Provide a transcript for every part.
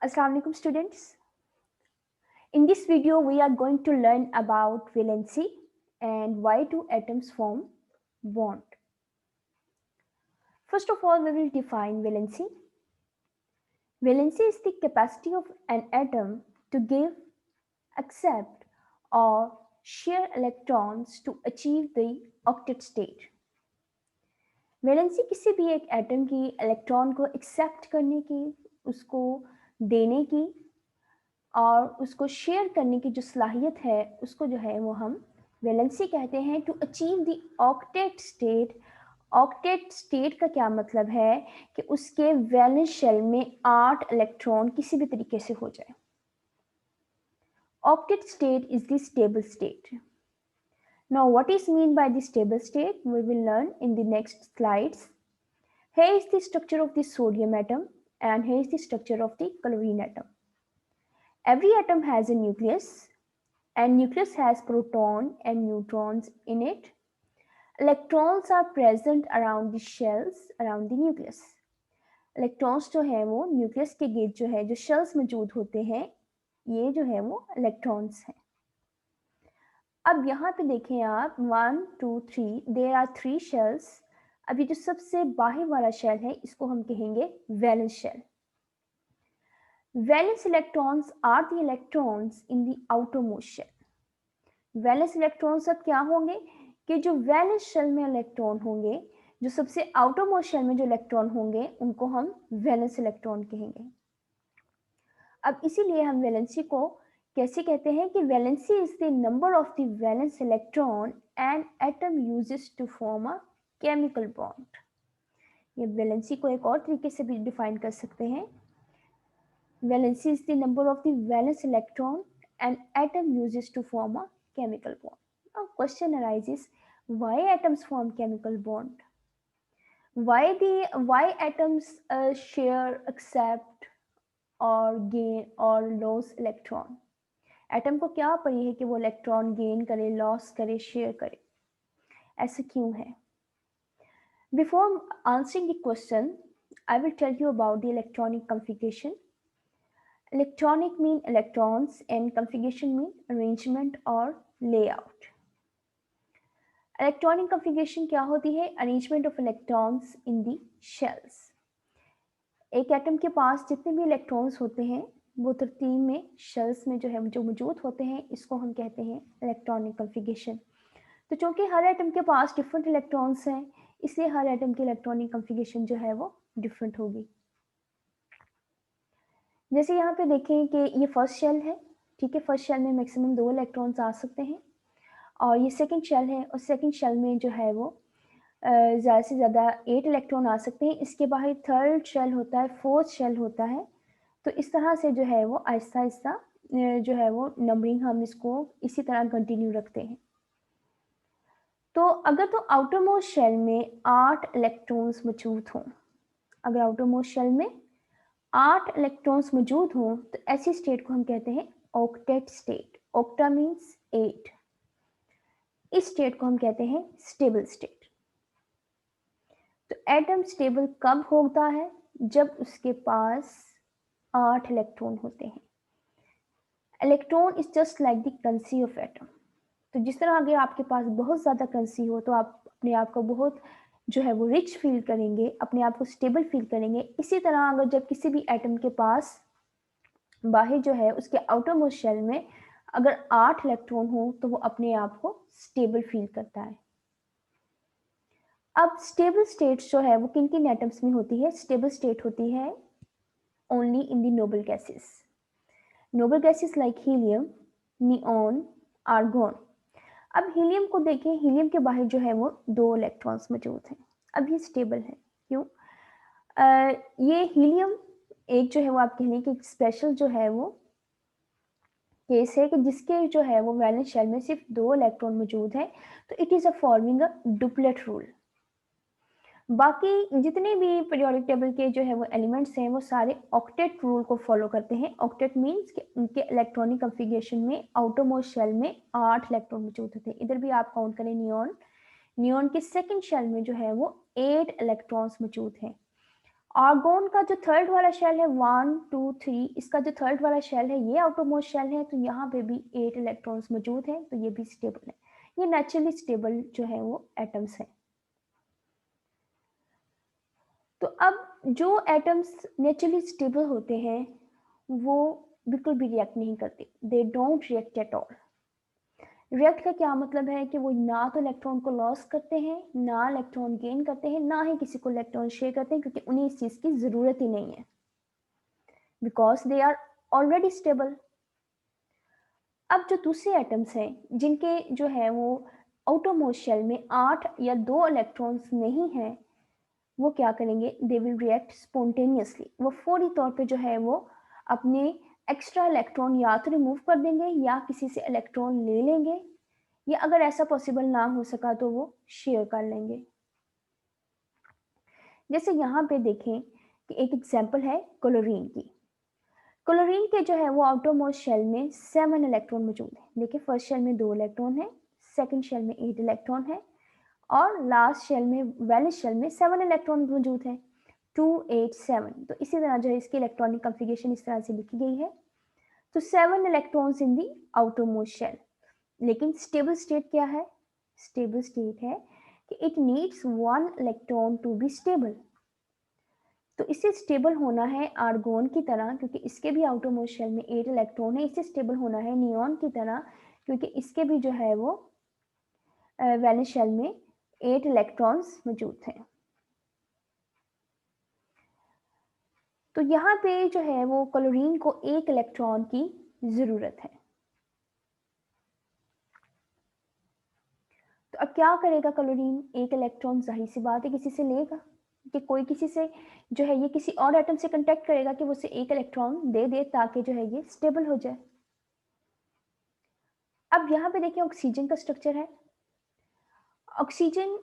Assalamu alaikum students. In this video we are going to learn about valency and why do atoms form bond. First of all we will define valency. Valency is the capacity of an atom to give, accept or share electrons to achieve the octet state. Valency किसी भी एक atom की electron को accept करने की, उसको देने की और उसको शेयर करने की जो सलाहियत है उसको जो है वो हम वैलेंसी कहते हैं। To achieve the octet state. Octet state का क्या मतलब है कि उसके वैलेंस शेल में 8 इलेक्ट्रॉन किसी भी तरीके से हो जाए। Octet state is the stable state. Now what is mean by the stable state we will learn in the next slides. Here is the structure of the sodium atom and here is the structure of the chlorine atom. Every atom has a nucleus and nucleus has proton and neutrons in it. Electrons are present around the shells around the nucleus. Electrons जो है वो nucleus के gate जो है जो shells मौजूद होते हैं ये जो है वो इलेक्ट्रॉन्स हैं। अब यहाँ पे देखें आप 1 2 3 देयर आर 3 शेल्स। अब ये जो सबसे बाहर वाला शेल है इसको हम कहेंगे valence shell. Valence electrons are the electrons in the outermost shell. Valence electrons अब क्या होंगे कि जो वैलेंस शेल में इलेक्ट्रॉन होंगे, जो सबसे आउटरमोस्ट शेल में जो इलेक्ट्रॉन होंगे उनको हम वैलेंस इलेक्ट्रॉन कहेंगे। अब इसीलिए हम वैलेंसी को कैसे कहते हैं कि valency is the number of the valence electron and atom uses to form a chemical bond. ये वैलेंसी को एक और तरीके से भी डिफाइन कर सकते हैं। Valency is the number of the valence electron and atom uses to form a chemical bond. Now question arises, why atoms form chemical bond? Why atoms share, accept or gain or lose electron? Atom को क्या पड़ी है कि वो electron gain करे, loss करे, share करे, ऐसा क्यों है? Before answering the question I will tell you about the electronic configuration. Electronic mean electrons and configuration mean arrangement और लेआउट। इलेक्ट्रॉनिक कॉन्फ़िगरेशन क्या होती है? Arrangement of electrons in the shells. एक एटम के पास जितने भी इलेक्ट्रॉन्स होते हैं वो तरतीब में शेल्स में जो है जो मौजूद होते हैं, इसको हम कहते हैं इलेक्ट्रॉनिक कॉन्फ़िगरेशन। तो चूंकि हर एटम के पास डिफरेंट इलेक्ट्रॉन्स हैं इसलिए हर एटम की इलेक्ट्रॉनिक कॉन्फ़िगरेशन जो है वो डिफरेंट होगी। जैसे यहाँ पे देखें कि ये फर्स्ट शेल है, ठीक है। फर्स्ट शेल में मैक्सिमम 2 इलेक्ट्रॉन्स आ सकते हैं और ये सेकंड शेल है और सेकंड शेल में जो है वो ज़्यादा से ज़्यादा 8 इलेक्ट्रॉन आ सकते हैं। इसके बाहर थर्ड शेल होता है, फोर्थ शेल होता है। तो इस तरह से जो है वो आहिस्ता आहिस्ता जो है वो नंबरिंग हम इसको इसी तरह कंटिन्यू रखते हैं। तो अगर तो आउटर मोस्ट शेल में 8 इलेक्ट्रॉन्स मौजूद हों, अगर आउटर मोस्ट शेल में 8 इलेक्ट्रॉन्स मौजूद हों तो ऐसी स्टेट को हम कहते हैं ऑक्टेट स्टेट। Octa means 8। इस स्टेट को हम कहते हैं स्टेबल स्टेट। तो एटम स्टेबल कब होता है? जब उसके पास 8 इलेक्ट्रॉन होते हैं। Electron is just like the currency of atom. तो जिस तरह अगर आपके पास बहुत ज़्यादा करेंसी हो तो आप अपने आप को बहुत जो है वो रिच फील करेंगे, अपने आप को स्टेबल फील करेंगे। इसी तरह अगर जब किसी भी एटम के पास बाहर जो है उसके आउटर मोस्ट शेल में अगर 8 इलेक्ट्रॉन हो तो वो अपने आप को स्टेबल फील करता है। अब स्टेबल स्टेट्स जो है वो किन किन एटम्स में होती है? स्टेबल स्टेट होती है only in the noble gases. Noble gases like helium, neon, argon. अब हीलियम को देखें, हीलियम के बाहर जो है वो 2 इलेक्ट्रॉन्स मौजूद हैं। अब ये स्टेबल है, क्यों? ये हीलियम एक जो है वो आप कह लें कि स्पेशल जो है वो केस है कि जिसके जो है वो वैलेंस शेल में सिर्फ 2 इलेक्ट्रॉन मौजूद हैं। तो it is a forming a duplet rule. बाकी जितने भी पीरियोडिक टेबल के जो है वो एलिमेंट्स हैं वो सारे ऑक्टेट रूल को फॉलो करते हैं। ऑक्टेट मीन्स कि उनके इलेक्ट्रॉनिक कॉन्फ़िगरेशन में आउटर मोस्ट शेल में 8 इलेक्ट्रॉन मौजूद होते हैं। इधर भी आप काउंट करें नियॉन, नियॉन के सेकंड शेल में जो है वो 8 इलेक्ट्रॉन्स मौजूद हैं। आर्गोन का जो थर्ड वाला शेल है 1 2 3, इसका जो थर्ड वाला शेल है ये आउटरमोस्ट शेल है, तो यहाँ पे भी 8 इलेक्ट्रॉन्स मौजूद हैं, तो ये भी स्टेबल है। ये नेचुरली स्टेबल जो है वो एटम्स हैं। तो अब जो एटम्स नेचुरली स्टेबल होते हैं वो बिल्कुल भी रिएक्ट नहीं करते, they don't react at all. React का क्या मतलब है कि वो ना तो इलेक्ट्रॉन को लॉस करते हैं, ना इलेक्ट्रॉन गेन करते हैं, ना ही किसी को इलेक्ट्रॉन शेयर करते हैं, क्योंकि उन्हें इस चीज की जरूरत ही नहीं है, because they are already stable. अब जो दूसरे एटम्स हैं जिनके जो है वो आउटरमोस्ट शेल में 8 या 2 इलेक्ट्रॉन्स नहीं हैं, वो क्या करेंगे, दे विल रिएक्ट स्पॉन्टेनियसली। वो फौरी तौर पे जो है वो अपने एक्स्ट्रा इलेक्ट्रॉन या तो रिमूव कर देंगे या किसी से इलेक्ट्रॉन ले लेंगे, या अगर ऐसा पॉसिबल ना हो सका तो वो शेयर कर लेंगे। जैसे यहाँ पे देखें कि एक एग्जाम्पल है क्लोरीन की। क्लोरीन के जो है वो आउटरमोस्ट शेल में 7 इलेक्ट्रॉन मौजूद है। देखिए फर्स्ट शेल में 2 इलेक्ट्रॉन है, सेकंड शेल में 8 इलेक्ट्रॉन है, और लास्ट शेल में वैलेंस शेल में 7 इलेक्ट्रॉन मौजूद है, 2 8 7। तो इसी तरह जो है इसकी इलेक्ट्रॉनिक कॉन्फ़िगरेशन इस तरह से लिखी गई है। तो 7 electrons in the outermost shell. लेकिन स्टेबल स्टेट क्या है, स्टेबल स्टेट है कि it needs 1 electron to be stable. तो इसे स्टेबल होना है आर्गोन की तरह, क्योंकि इसके भी आउटरमोस्ट शेल में 8 इलेक्ट्रॉन है। इसे स्टेबल होना है नियॉन की तरह, क्योंकि इसके भी जो है वो वैलेंस शेल में 8 इलेक्ट्रॉन्स मौजूद हैं। तो यहाँ पे जो है वो क्लोरीन को 1 इलेक्ट्रॉन की जरूरत है। तो अब क्या करेगा क्लोरीन, 1 इलेक्ट्रॉन जाहिर सी बात है किसी से लेगा, कि कोई किसी से जो है ये किसी और एटम से कांटेक्ट करेगा कि वो उसे 1 इलेक्ट्रॉन दे दे ताकि जो है ये स्टेबल हो जाए। अब यहाँ पे देखिए ऑक्सीजन का स्ट्रक्चर है। ऑक्सीजन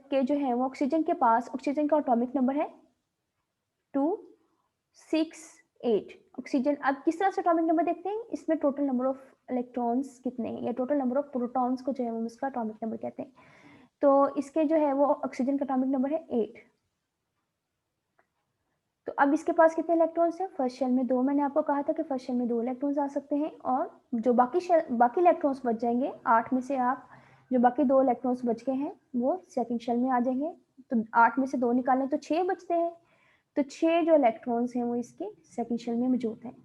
के जो है वो ऑक्सीजन के पास ऑक्सीजन का एटॉमिक नंबर है 2 6 8। ऑक्सीजन, अब किस तरह से एटॉमिक नंबर देखते हैं, इसमें टोटल नंबर ऑफ इलेक्ट्रॉन्स कितने हैं या टोटल नंबर ऑफ प्रोटॉन्स को जो है वो उसका एटॉमिक नंबर कहते हैं। तो इसके जो है वो ऑक्सीजन का एटॉमिक नंबर है 8। तो अब इसके पास कितने इलेक्ट्रॉन्स हैं, फर्स्ट शेल में 2। मैंने आपको कहा था कि फर्स्ट शेल में 2 इलेक्ट्रॉन्स आ सकते हैं, और जो बाकी इलेक्ट्रॉन्स बच जाएंगे 8 में से, आप जो बाकी 2 इलेक्ट्रॉन्स बच गए हैं वो सेकंड शेल में आ जाएंगे। तो 8 में से 2 निकालें तो 6 बचते हैं। तो 6 जो इलेक्ट्रॉन्स हैं वो इसके सेकंड शेल में मौजूद हैं।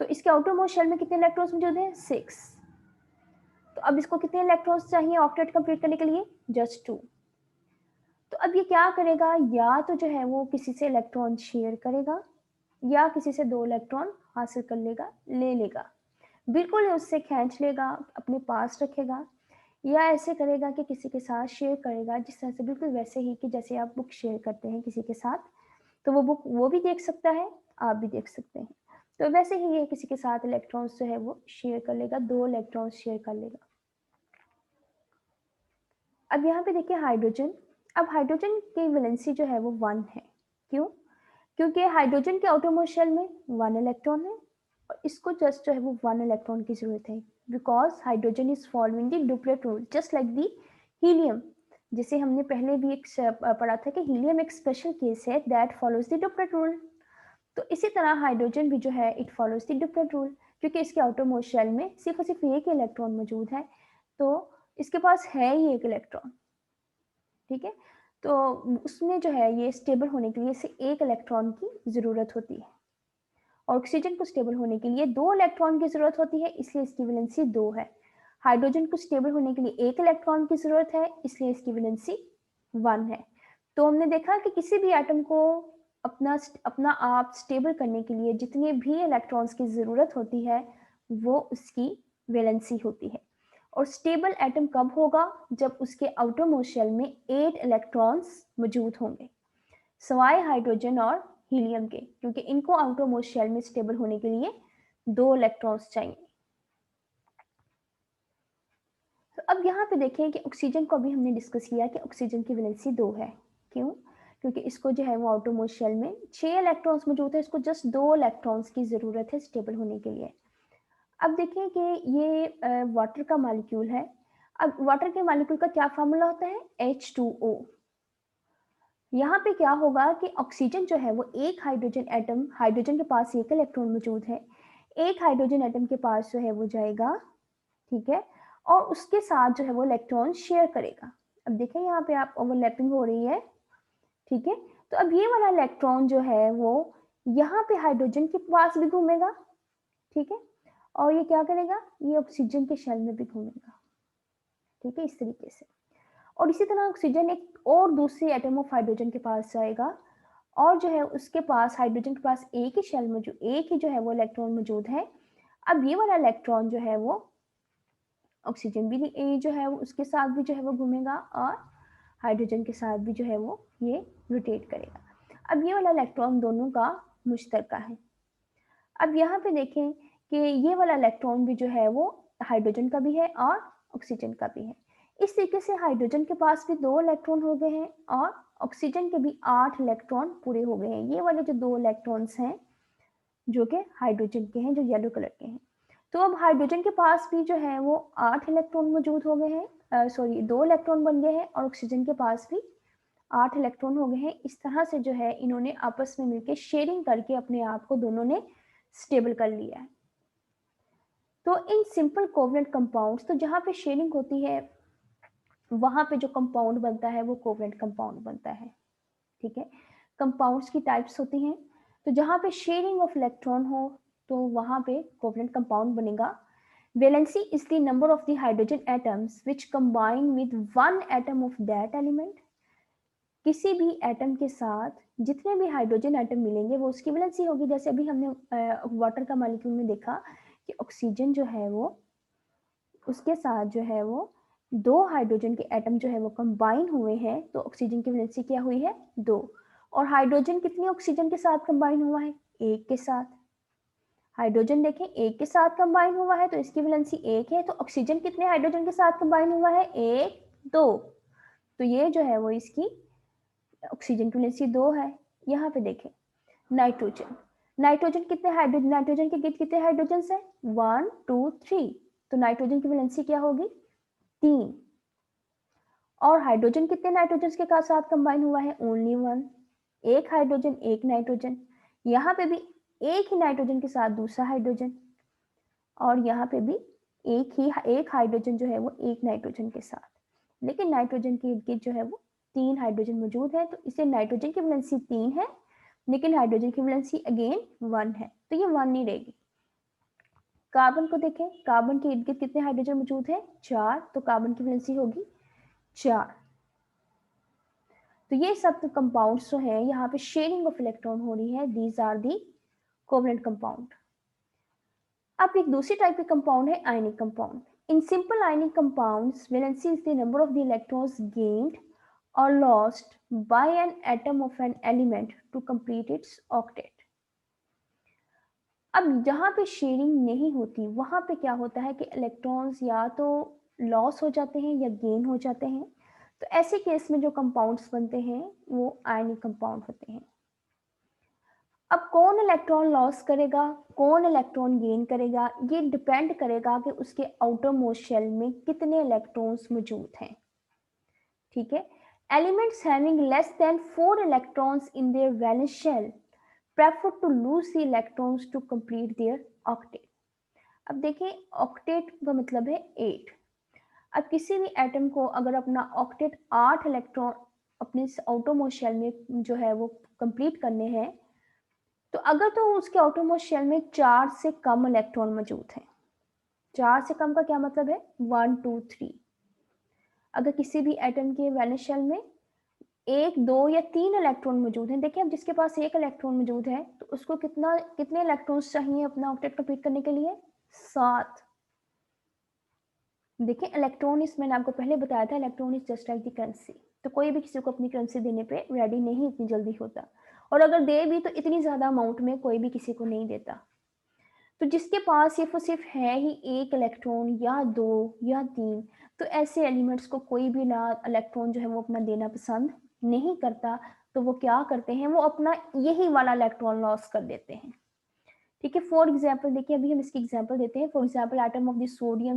तो इसके आउटरमोस्ट शेल में कितने इलेक्ट्रॉन्स मौजूद हैं, 6। तो अब इसको कितने इलेक्ट्रॉन्स चाहिए ऑक्टेट कंप्लीट करने के लिए, जस्ट 2। तो अब ये क्या करेगा, या तो जो है वो किसी से इलेक्ट्रॉन शेयर करेगा या किसी से 2 इलेक्ट्रॉन हासिल कर लेगा, ले लेगा, बिल्कुल उससे खींच लेगा, अपने पास रखेगा, या ऐसे करेगा कि किसी के साथ शेयर करेगा, जिस तरह से बिल्कुल वैसे ही कि जैसे आप बुक शेयर करते हैं किसी के साथ, तो वो बुक वो भी देख सकता है, आप भी देख सकते हैं। तो वैसे ही ये किसी के साथ इलेक्ट्रॉन्स जो है वो शेयर कर लेगा, 2 इलेक्ट्रॉन्स शेयर कर लेगा। अब यहाँ पे देखिए हाइड्रोजन। अब हाइड्रोजन की वैलेंसी जो है वो 1 है। क्यों, क्योंकि हाइड्रोजन के आउटरमोस्ट शेल में 1 इलेक्ट्रॉन है, और इसको जस्ट जो है वो 1 इलेक्ट्रॉन की जरूरत है, because hydrogen is following the duplet rule just like the helium. जैसे हमने पहले भी एक पढ़ा था कि हीलियम एक स्पेशल केस है that follows the duplet rule. तो इसी तरह हाइड्रोजन भी जो है it follows the duplet rule, क्योंकि इसके आउटरमोस्ट शेल में सिर्फ और सिर्फ एक इलेक्ट्रॉन मौजूद है, तो इसके पास है ही एक इलेक्ट्रॉन। ठीक है, तो उसमें जो है ये स्टेबल होने के लिए इसे 1 इलेक्ट्रॉन की जरूरत होती है। ऑक्सीजन को स्टेबल होने के लिए 2 इलेक्ट्रॉन की जरूरत होती है, इसलिए इसकी वैलेंसी 2 है। हाइड्रोजन को स्टेबल होने के लिए 1 इलेक्ट्रॉन की जरूरत है, इसलिए इसकी वैलेंसी 1 है। तो हमने देखा कि किसी भी एटम को अपना अपना आप स्टेबल करने के लिए जितने भी इलेक्ट्रॉन्स की जरूरत होती है वो उसकी वैलेंसी होती है। और स्टेबल एटम कब होगा, जब उसके आउटरमोस्ट शेल में 8 इलेक्ट्रॉन्स मौजूद होंगे, सवाए हाइड्रोजन और हीलियम के, क्योंकि इनको आउटरमोस्ट शेल में स्टेबल होने के लिए 2 इलेक्ट्रॉन्स चाहिए। तो अब यहाँ पे देखें कि ऑक्सीजन को अभी हमने डिस्कस किया कि ऑक्सीजन की वैलेंसी 2 है। क्यों, क्योंकि इसको जो है वो आउटरमोस्ट शेल में 6 इलेक्ट्रॉन्स मौजूद है, इसको जस्ट 2 इलेक्ट्रॉन्स की जरूरत है स्टेबल होने के लिए। अब देखिए कि ये वाटर का मॉलिक्यूल है। अब वाटर के मॉलिक्यूल का क्या फार्मूला होता है, H2O। यहाँ पे क्या होगा कि ऑक्सीजन जो है वो एक हाइड्रोजन एटम, हाइड्रोजन के पास एक इलेक्ट्रॉन मौजूद है, एक हाइड्रोजन एटम के पास जो है वो जाएगा, ठीक है, और उसके साथ जो है वो इलेक्ट्रॉन शेयर करेगा। अब देखें यहाँ पे आप ओवरलैपिंग हो रही है, ठीक है। तो अब ये वाला इलेक्ट्रॉन जो है वो यहाँ पे हाइड्रोजन के पास भी घूमेगा, ठीक है, और ये क्या करेगा, ये ऑक्सीजन के शेल में भी घूमेगा, ठीक है, इस तरीके से। और इसी तरह ऑक्सीजन एक और दूसरी एटम ऑफ हाइड्रोजन के पास जाएगा, और जो है उसके पास, हाइड्रोजन के पास एक ही शेल मौजूद, एक ही जो है वो इलेक्ट्रॉन मौजूद है। अब ये वाला इलेक्ट्रॉन जो है वो ऑक्सीजन भी जो है वो उसके साथ भी जो है वो घूमेगा, और हाइड्रोजन के साथ भी जो है वो ये रोटेट करेगा। अब ये वाला इलेक्ट्रॉन दोनों का मुश्तरका है। अब यहाँ पे देखें कि ये वाला इलेक्ट्रॉन भी जो है वो हाइड्रोजन का भी है और ऑक्सीजन का भी है। इस तरीके से हाइड्रोजन के पास भी 2 इलेक्ट्रॉन हो गए हैं और ऑक्सीजन के भी 8 इलेक्ट्रॉन पूरे हो गए हैं। ये वाले जो 2 इलेक्ट्रॉन्स हैं जो कि हाइड्रोजन के हैं, जो येलो कलर के हैं। तो अब हाइड्रोजन के पास भी जो है वो 8 इलेक्ट्रॉन मौजूद हो गए हैं, सॉरी 2 इलेक्ट्रॉन बन गए हैं, और ऑक्सीजन के पास भी 8 इलेक्ट्रॉन हो गए हैं। इस तरह से जो है इन्होंने आपस में मिलकर शेयरिंग करके अपने आप को दोनों ने स्टेबल कर लिया है। तो इन सिंपल कोवलेंट कंपाउंड्स, तो जहाँ पे शेयरिंग होती है वहाँ पे जो कंपाउंड बनता है वो कोवलेंट कंपाउंड बनता है, ठीक है। कंपाउंड्स की टाइप्स होती हैं, तो जहाँ पे शेयरिंग ऑफ इलेक्ट्रॉन हो तो वहाँ पे कोवलेंट कंपाउंड बनेगा। Valency is the number of the hydrogen atoms which combine with one atom of that element. किसी भी एटम के साथ जितने भी हाइड्रोजन एटम मिलेंगे वो उसकी वैलेंसी होगी। जैसे अभी हमने वाटर का मॉलिक्यूल में देखा कि ऑक्सीजन जो है वो उसके साथ जो है वो 2 हाइड्रोजन के एटम जो है वो कंबाइन हुए हैं, तो ऑक्सीजन की वैलेंसी क्या हुई है, 2। और हाइड्रोजन कितने ऑक्सीजन के साथ कंबाइन हुआ है, एक के साथ। हाइड्रोजन देखें एक के साथ कंबाइन हुआ है तो इसकी वैलेंसी 1 है, तो ऑक्सीजन कितने हाइड्रोजन के साथ कंबाइन हुआ है, 1 2। तो ये जो है वो इसकी ऑक्सीजन की वैलेंसी 2 है। यहाँ पे देखें नाइट्रोजन, नाइट्रोजन कितने हाइड्रोजन, नाइट्रोजन के कितने हाइड्रोजन है, 1 2 3, तो नाइट्रोजन की वैलेंसी क्या होगी, 3। और हाइड्रोजन कितने नाइट्रोजन के साथ कंबाइन हुआ है, ओनली 1, एक हाइड्रोजन एक नाइट्रोजन। यहाँ पे भी एक ही नाइट्रोजन के साथ दूसरा हाइड्रोजन, और यहाँ पे भी एक हाइड्रोजन जो है वो एक नाइट्रोजन के साथ, लेकिन नाइट्रोजन के इर्द गिर्द जो है वो 3 हाइड्रोजन मौजूद है, तो इसे नाइट्रोजन की वैलेंसी 3 है, लेकिन हाइड्रोजन की वैलेंसी अगेन 1 है, तो ये 1 नहीं रहेगी। कार्बन को देखें, कार्बन के इर्द गिर्द कितने हाइड्रोजन मौजूद है, 4, तो कार्बन की वैलेंसी होगी 4। तो ये सब कंपाउंड्स जो है यहाँ पे शेयरिंग ऑफ इलेक्ट्रॉन हो रही है, these are the covalent compound. अब एक दूसरी टाइप के कंपाउंड है ionic compound. In simple ionic compounds valency is the number of the electrons gained or lost by an atom of an element to complete its octet। अब जहाँ पे sharing नहीं होती वहाँ पे क्या होता है कि इलेक्ट्रॉन्स या तो लॉस हो जाते हैं या गेन हो जाते हैं, तो ऐसे केस में जो कंपाउंड्स बनते हैं वो आयनिक कंपाउंड होते हैं। अब कौन इलेक्ट्रॉन लॉस करेगा, कौन इलेक्ट्रॉन गेन करेगा, ये डिपेंड करेगा कि उसके आउटर मोस्ट शेल में कितने इलेक्ट्रॉन्स मौजूद हैं, ठीक है। Elements having less than 4 electrons in their valence shell prefer to lose the electrons to complete their octet। अब देखिए ऑक्टेट का मतलब है 8। अब किसी भी एटम को अगर अपना ऑक्टेट 8 इलेक्ट्रॉन अपने आउटरमोस्ट शेल में जो है वो कंप्लीट करने हैं, तो अगर तो उसके आउटरमोस्ट शेल में 4 से कम इलेक्ट्रॉन मौजूद हैं, 4 से कम का क्या मतलब है, 1 2 3। अगर किसी भी एटम के वैलेंस शेल में 1 2 या 3 इलेक्ट्रॉन मौजूद हैं, देखिए अब जिसके पास 1 इलेक्ट्रॉन मौजूद है तो उसको कितने इलेक्ट्रॉन्स चाहिए अपना ऑक्टेट कंप्लीट करने के लिए, 7। देखिए इलेक्ट्रॉन इस, मैंने आपको पहले बताया था, electron is just like the currency. तो कोई भी किसी को अपनी करेंसी देने पे रेडी नहीं इतनी जल्दी होता, और अगर दे भी तो इतनी ज़्यादा अमाउंट में कोई भी किसी को नहीं देता। तो जिसके पास सिर्फ और सिर्फ है ही 1 इलेक्ट्रॉन या 2 या 3, तो ऐसे एलिमेंट्स को कोई भी ना इलेक्ट्रॉन जो है वो अपना देना पसंद नहीं करता, तो वो क्या करते हैं, वो अपना यही वाला इलेक्ट्रॉन लॉस कर देते हैं, ठीक है। फॉर एग्जाम्पल देखिए अभी हम इसकी एग्जाम्पल देते हैं। For example atom of the sodium